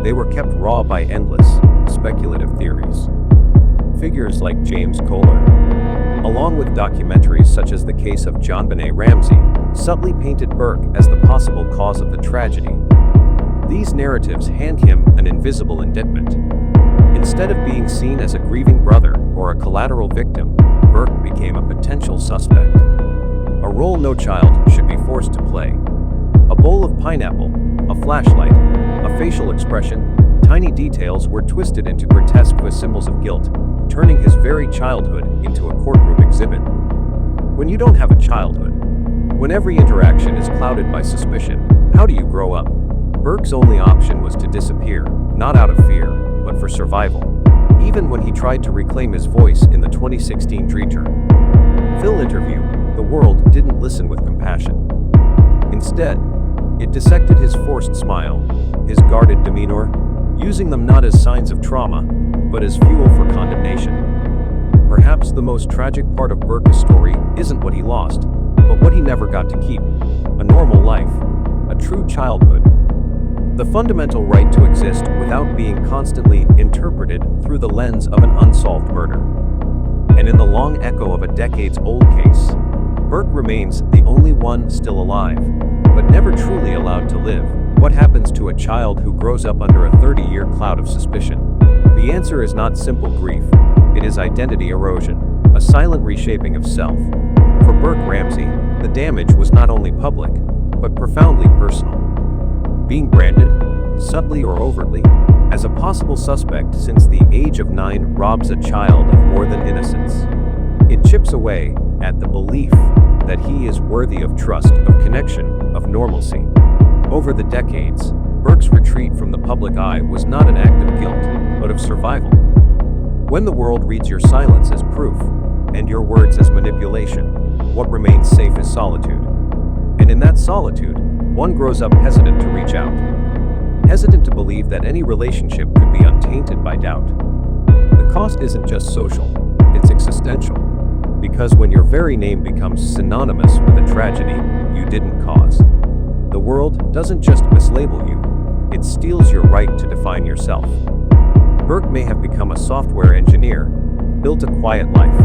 Speaker 2: They were kept raw by endless, speculative theories. Figures like James Kolar, along with documentaries such as the case of JonBenét Ramsey, subtly painted Burke as the possible cause of the tragedy. These narratives hand him an invisible indictment. Instead of being seen as a grieving brother or a collateral victim, Burke became a potential suspect. A role no child should be forced to play. A bowl of pineapple, a flashlight, a facial expression, tiny details were twisted into grotesque symbols of guilt, turning his very childhood into a courtroom exhibit. When you don't have a childhood, when every interaction is clouded by suspicion, how do you grow up? Burke's only option was to disappear, not out of fear, but for survival. Even when he tried to reclaim his voice in the 2016 Dreacher Phil interview, the world didn't listen with compassion. Instead, it dissected his forced smile, his guarded demeanor, using them not as signs of trauma, but as fuel for condemnation. Perhaps the most tragic part of Burke's story isn't what he lost, but what he never got to keep. A normal life, a true childhood. The fundamental right to exist without being constantly interpreted through the lens of an unsolved murder. And in the long echo of a decades-old case, Burke remains the only one still alive, but never truly allowed to live. What happens to a child who grows up under a 30-year cloud of suspicion? The answer is not simple grief. It is identity erosion, a silent reshaping of self. For Burke Ramsey, the damage was not only public, but profoundly personal. Being branded, subtly or overtly, as a possible suspect since the age of 9 robs a child of more than innocence. It chips away at the belief that he is worthy of trust, of connection, of normalcy. Over the decades, Burke's retreat from the public eye was not an act of guilt, but of survival. When the world reads your silence as proof, and your words as manipulation, what remains safe is solitude. And in that solitude, one grows up hesitant to reach out. Hesitant to believe that any relationship could be untainted by doubt. The cost isn't just social, it's existential. Because when your very name becomes synonymous with a tragedy you didn't cause, the world doesn't just mislabel you, it steals your right to define yourself. Burke may have become a software engineer, built a quiet life,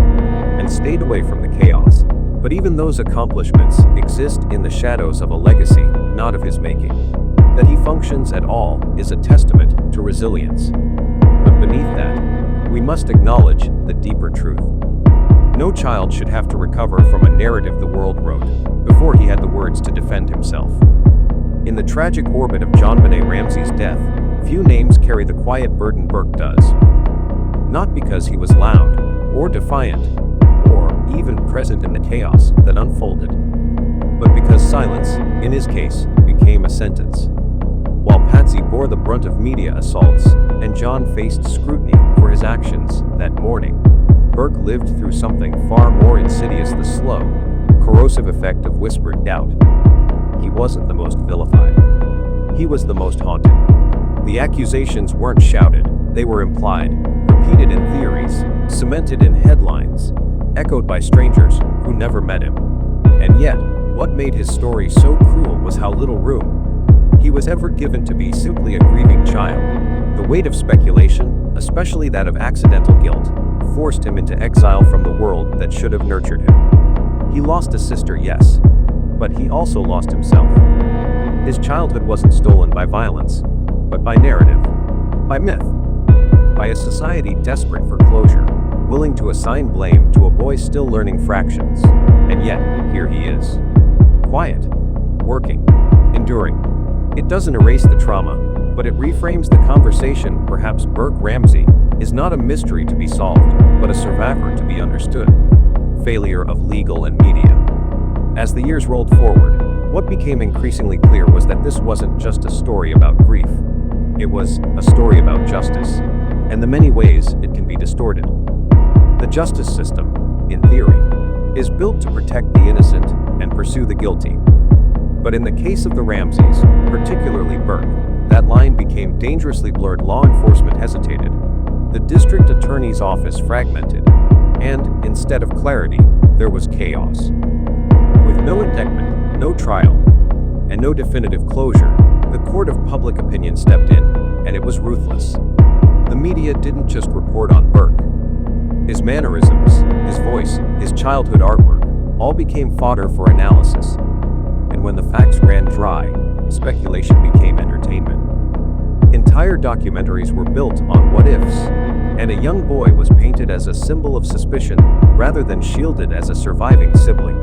Speaker 2: and stayed away from the chaos. But even those accomplishments exist in the shadows of a legacy, not of his making. That he functions at all is a testament to resilience. But beneath that, we must acknowledge the deeper truth. No child should have to recover from a narrative the world wrote before he had the words to defend himself. In the tragic orbit of JonBenét Ramsey's death, few names carry the quiet burden Burke does. Not because he was loud, or defiant, or even present in the chaos that unfolded, but because silence, in his case, became a sentence. While Patsy bore the brunt of media assaults, and John faced scrutiny for his actions that morning. Burke lived through something far more insidious: the slow, corrosive effect of whispered doubt. He wasn't the most vilified. He was the most haunted. The accusations weren't shouted, they were implied, repeated in theories, cemented in headlines, echoed by strangers who never met him. And yet, what made his story so cruel was how little room he was ever given to be simply a grieving child. The weight of speculation, especially that of accidental guilt, forced him into exile from the world that should have nurtured him. He lost a sister, yes, but he also lost himself. His childhood wasn't stolen by violence, but by narrative, by myth, by a society desperate for closure, willing to assign blame to a boy still learning fractions. And yet, here he is. Quiet, working, enduring. It doesn't erase the trauma, but it reframes the conversation. Perhaps Burke Ramsey is not a mystery to be solved, but a survivor to be understood. Failure of legal and media. As the years rolled forward, what became increasingly clear was that this wasn't just a story about grief. It was a story about justice, and the many ways it can be distorted. The justice system, in theory, is built to protect the innocent and pursue the guilty. But in the case of the Ramseys, particularly Burke, that line became dangerously blurred. Law enforcement hesitated. The district attorney's office fragmented. And, instead of clarity, there was chaos. With no indictment, no trial, and no definitive closure, the court of public opinion stepped in, and it was ruthless. The media didn't just report on Burke. His mannerisms, his voice, his childhood artwork, all became fodder for analysis. And when the facts ran dry, speculation became entertainment. Entire documentaries were built on what-ifs, and a young boy was painted as a symbol of suspicion rather than shielded as a surviving sibling.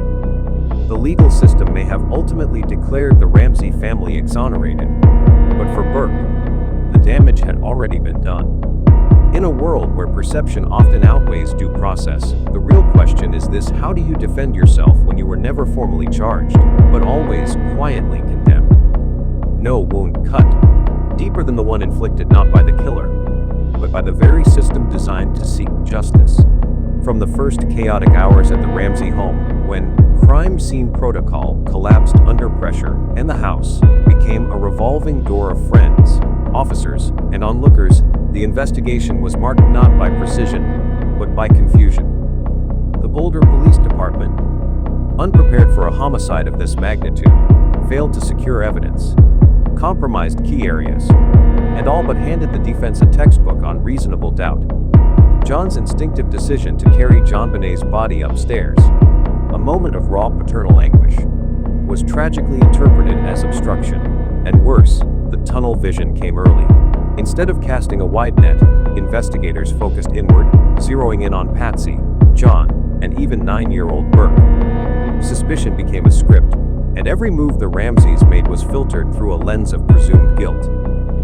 Speaker 2: The legal system may have ultimately declared the Ramsey family exonerated, but for Burke, the damage had already been done. In a world where perception often outweighs due process, the real question is this: how do you defend yourself when you were never formally charged, but always quietly condemned? No wound cut deeper than the one inflicted not by the killer, but by the very system designed to seek justice. From the first chaotic hours at the Ramsey home, when crime scene protocol collapsed under pressure, and the house became a revolving door of friends, officers, and onlookers, the investigation was marked not by precision, but by confusion. The Boulder Police Department, unprepared for a homicide of this magnitude, failed to secure evidence, compromised key areas, and all but handed the defense a textbook on reasonable doubt. John's instinctive decision to carry JonBenét's body upstairs, a moment of raw paternal anguish, was tragically interpreted as obstruction. And worse, the tunnel vision came early. Instead of casting a wide net, investigators focused inward, zeroing in on Patsy, John, and even 9-year-old Burke. Suspicion became a script, and every move the Ramseys made was filtered through a lens of presumed guilt.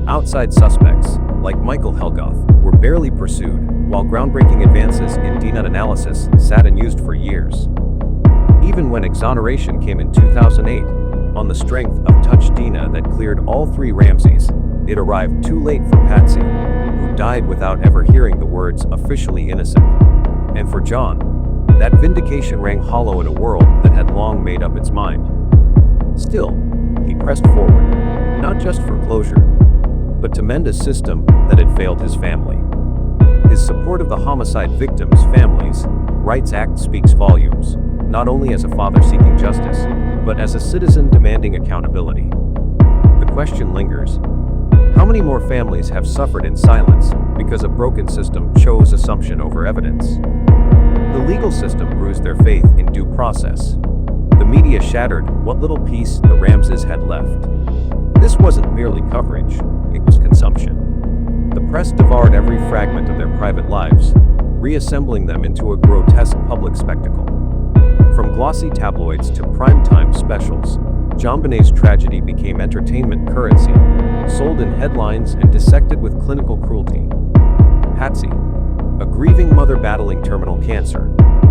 Speaker 2: Outside suspects, like Michael Helgoth, were barely pursued, while groundbreaking advances in DNA analysis sat unused for years. Even when exoneration came in 2008, on the strength of touch DNA that cleared all 3 Ramseys, it arrived too late for Patsy, who died without ever hearing the words "officially innocent." And for John, that vindication rang hollow in a world that had long made up its mind. Still, he pressed forward, not just for closure, but to mend a system that had failed his family. His support of the homicide victims' families' rights act speaks volumes, not only as a father seeking justice, but as a citizen demanding accountability. The question lingers: how many more families have suffered in silence because a broken system chose assumption over evidence? The legal system bruised their faith in due process. The media shattered what little peace the Ramseys had left. This wasn't merely coverage, it was consumption. The press devoured every fragment of their private lives, reassembling them into a grotesque public spectacle. From glossy tabloids to primetime specials, JonBenét's tragedy became entertainment currency, sold in headlines and dissected with clinical cruelty. Patsy, a grieving mother battling terminal cancer,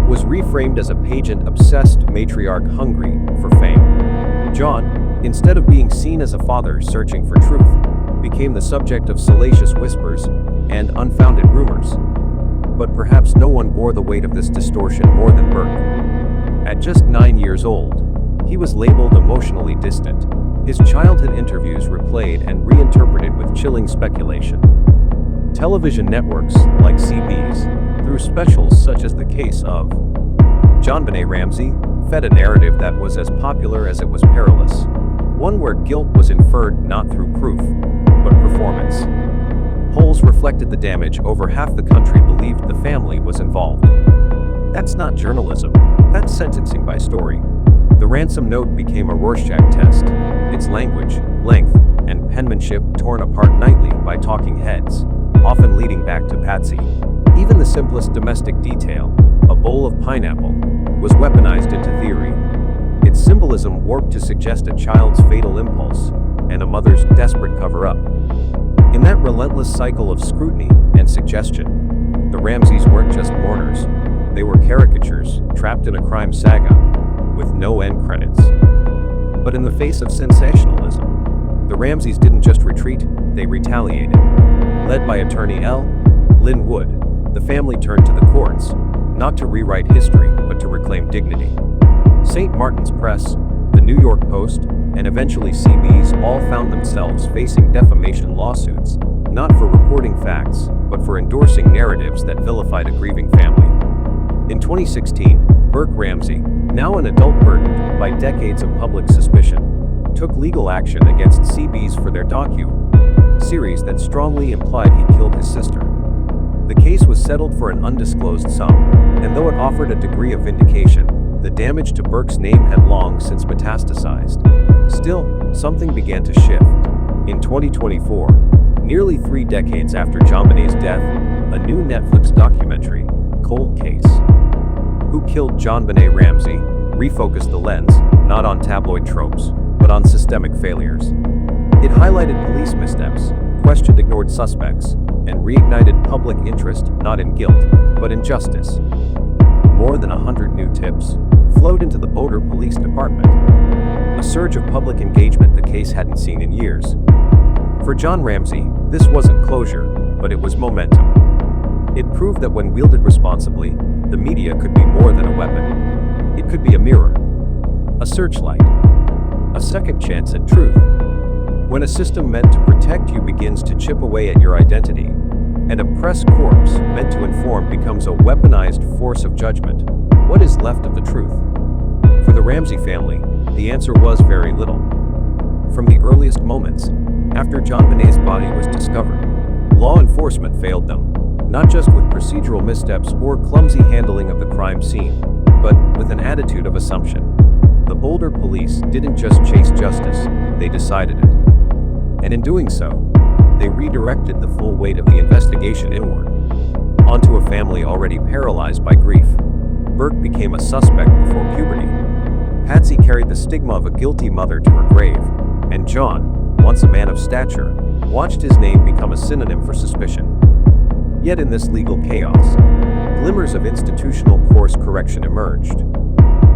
Speaker 2: was reframed as a pageant-obsessed matriarch hungry for fame. John, instead of being seen as a father searching for truth, became the subject of salacious whispers and unfounded rumors. But perhaps no one bore the weight of this distortion more than Burke. At just 9 years old, he was labeled emotionally distant, his childhood interviews replayed and reinterpreted with chilling speculation. Television networks, like CB's, through specials such as The Case of JonBenét Ramsay, fed a narrative that was as popular as it was perilous, one where guilt was inferred not through proof, but performance. Polls reflected the damage. Over half the country believed the family was involved. That's not journalism, that's sentencing by story. The ransom note became a Rorschach test, its language, length, and penmanship torn apart nightly by talking heads, often leading back to Patsy. Even the simplest domestic detail, a bowl of pineapple, was weaponized into theory. Its symbolism warped to suggest a child's fatal impulse and a mother's desperate cover-up. In that relentless cycle of scrutiny and suggestion, the Ramsays weren't just mourners, they were caricatures trapped in a crime saga with no end credits. But in the face of sensationalism, the Ramsays didn't just retreat, they retaliated. Led by attorney Lynn Wood, the family turned to the courts, not to rewrite history, but to reclaim dignity. St. Martin's Press, the New York Post, and eventually CB's all found themselves facing defamation lawsuits, not for reporting facts, but for endorsing narratives that vilified a grieving family. In 2016, Burke Ramsey, now an adult burdened by decades of public suspicion, took legal action against CB's for their docu-series that strongly implied he killed his sister. The case was settled for an undisclosed sum, and though it offered a degree of vindication, the damage to Burke's name had long since metastasized. Still, something began to shift. In 2024, nearly 3 decades after JonBenét's death, a new Netflix documentary, Cold Case, Who Killed JonBenét Ramsay, refocused the lens, not on tabloid tropes, but on systemic failures. It highlighted police missteps, questioned ignored suspects, and reignited public interest not in guilt, but in justice. More than 100 new tips flowed into the Boulder Police Department, a surge of public engagement the case hadn't seen in years. For John Ramsay, this wasn't closure, but it was momentum. It proved that when wielded responsibly, the media could be more than a weapon. It could be a mirror, a searchlight, a second chance at truth. When a system meant to protect you begins to chip away at your identity, and a press corps meant to inform becomes a weaponized force of judgment, what is left of the truth? For the Ramsay family, the answer was very little. From the earliest moments, after JonBenét's body was discovered, law enforcement failed them, not just with procedural missteps or clumsy handling of the crime scene, but with an attitude of assumption. The Boulder police didn't just chase justice, they decided it. And in doing so, they redirected the full weight of the investigation inward, onto a family already paralyzed by grief. Burke became a suspect before puberty. Patsy carried the stigma of a guilty mother to her grave, and John, once a man of stature, watched his name become a synonym for suspicion. Yet in this legal chaos, glimmers of institutional course correction emerged.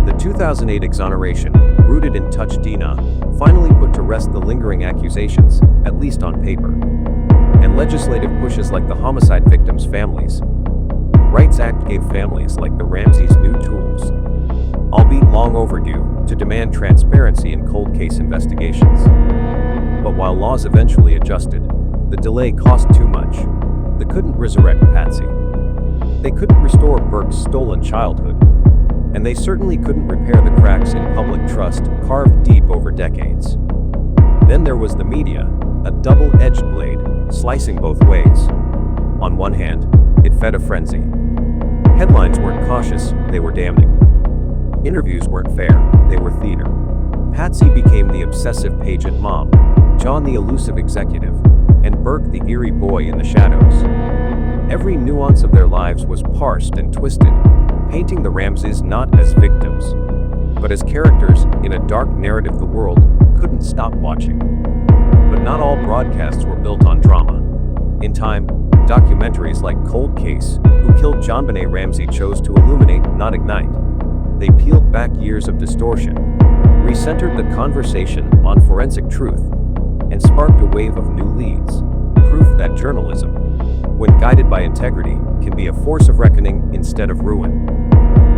Speaker 2: The 2008 exoneration, rooted in Touch DNA, finally put to rest the lingering accusations, at least on paper. And legislative pushes like the Homicide Victims' Families Rights Act gave families like the Ramsays new tools, albeit long overdue, to demand transparency in cold case investigations. But while laws eventually adjusted, the delay cost too much. They couldn't resurrect Patsy. They couldn't restore Burke's stolen childhood. And they certainly couldn't repair the cracks in public trust carved deep over decades. Then there was the media, a double-edged blade, slicing both ways. On one hand, it fed a frenzy. Headlines weren't cautious, they were damning. Interviews weren't fair, they were theater. Patsy became the obsessive pageant mom, John the elusive executive, and Burke the eerie boy in the shadows. Every nuance of their lives was parsed and twisted, painting the Ramsays not as victims, but as characters in a dark narrative the world couldn't stop watching. But not all broadcasts were built on drama. In time, documentaries like Cold Case, Who Killed JonBenét Ramsay chose to illuminate, not ignite. They peeled back years of distortion, recentered the conversation on forensic truth, and sparked a wave of new leads. Proof that journalism, when guided by integrity, can be a force of reckoning instead of ruin.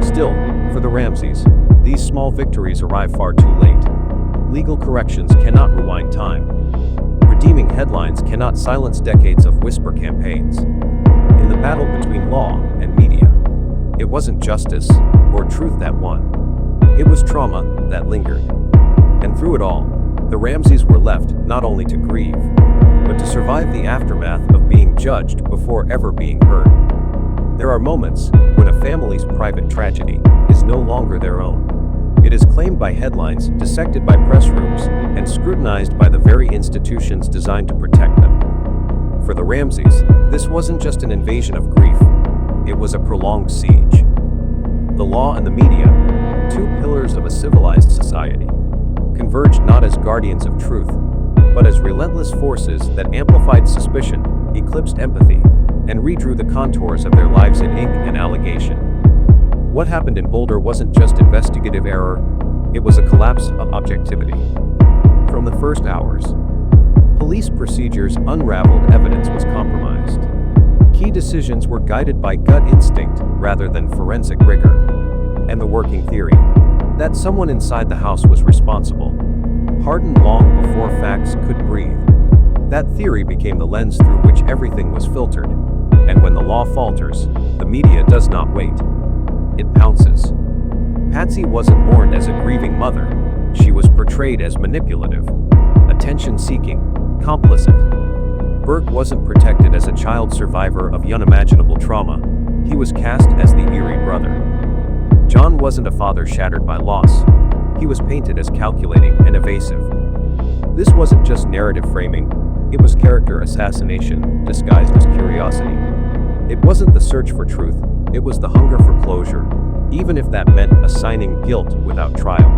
Speaker 2: Still, for the Ramseys, these small victories arrive far too late. Legal corrections cannot rewind time. Redeeming headlines cannot silence decades of whisper campaigns. In the battle between law and media, it wasn't justice or truth that won. It was trauma that lingered. And through it all, the Ramseys were left not only to grieve, but to survive the aftermath of being judged before ever being heard. There are moments when a family's private tragedy is no longer their own. It is claimed by headlines, dissected by press rooms, and scrutinized by the very institutions designed to protect them. For the Ramseys, this wasn't just an invasion of grief, it was a prolonged siege. The law and the media, two pillars of a civilized society, converged not as guardians of truth, but as relentless forces that amplified suspicion, eclipsed empathy, and redrew the contours of their lives in ink and allegation. What happened in Boulder wasn't just investigative error, it was a collapse of objectivity. From the first hours, police procedures unraveled, evidence was compromised. Key decisions were guided by gut instinct rather than forensic rigor. And the working theory, that someone inside the house was responsible, hardened long before facts could breathe. That theory became the lens through which everything was filtered. And when the law falters, the media does not wait. It pounces. Patsy wasn't mourned as a grieving mother. She was portrayed as manipulative, attention-seeking, complicit. Burke wasn't protected as a child survivor of unimaginable trauma. He was cast as the eerie brother. John wasn't a father shattered by loss. He was painted as calculating and evasive. This wasn't just narrative framing, it was character assassination disguised as curiosity. It wasn't the search for truth, it was the hunger for closure, even if that meant assigning guilt without trial.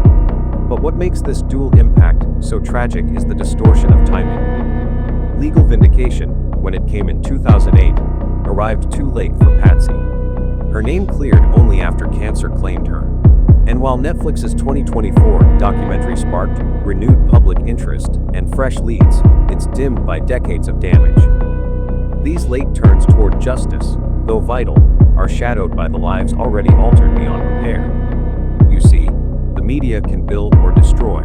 Speaker 2: But what makes this dual impact so tragic is the distortion of timing. Legal vindication, when it came in 2008, arrived too late for Patsy. Her name cleared only after cancer claimed her. And while Netflix's 2024 documentary sparked renewed public interest and fresh leads, it's dimmed by decades of damage. These late turns toward justice, though vital, are shadowed by the lives already altered beyond repair. You see, the media can build or destroy.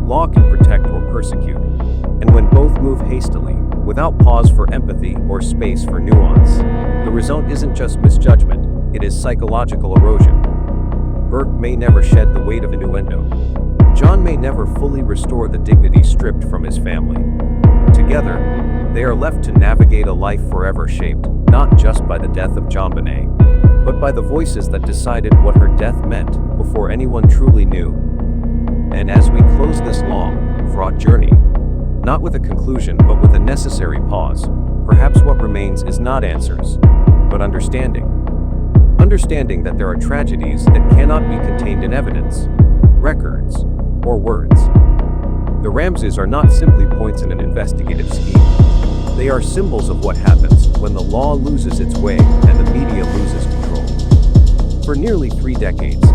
Speaker 2: Law can protect or persecute. And when both move hastily, without pause for empathy or space for nuance, the result isn't just misjudgment, it is psychological erosion. Burke may never shed the weight of innuendo. John may never fully restore the dignity stripped from his family. Together, they are left to navigate a life forever shaped, not just by the death of JonBenét, but by the voices that decided what her death meant before anyone truly knew. And as we close this long, fraught journey, not with a conclusion but with a necessary pause, perhaps what remains is not answers, but understanding. Understanding that there are tragedies that cannot be contained in evidence, records, or words. The Ramseys are not simply points in an investigative scheme. They are symbols of what happens when the law loses its way and the media loses control. For nearly 3 decades,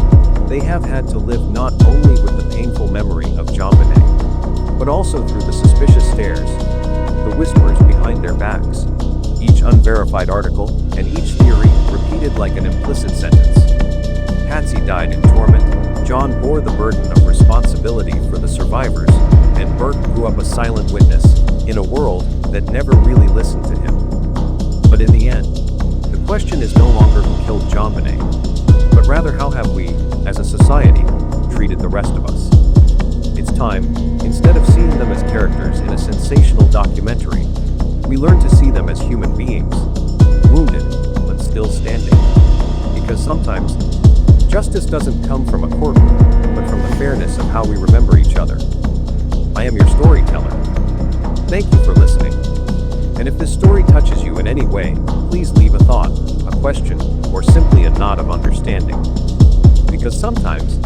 Speaker 2: they have had to live not only with the painful memory of JonBenét, but also through the suspicious stares, the whispers behind their backs, each unverified article, and each theory repeated like an implicit sentence. Patsy died in torment, John bore the burden of responsibility for the survivors, and Burke grew up a silent witness in a world that never really listened to him. But in the end, the question is no longer who killed JonBenét, but rather how have we, as a society, treated the rest of us. It's time, instead of seeing them as characters in a sensational documentary, we learn to see them as human beings, wounded, but still standing. Because sometimes, justice doesn't come from a courtroom, but from the fairness of how we remember each other. I am your storyteller. Thank you for listening. And if this story touches you in any way, please leave a thought, a question, or simply a nod of understanding. Because sometimes,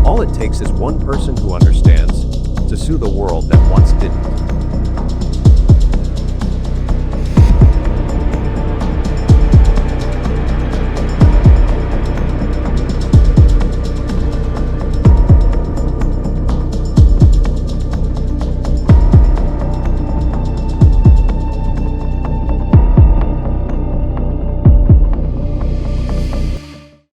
Speaker 2: all it takes is one person who understands to sue the world that once didn't.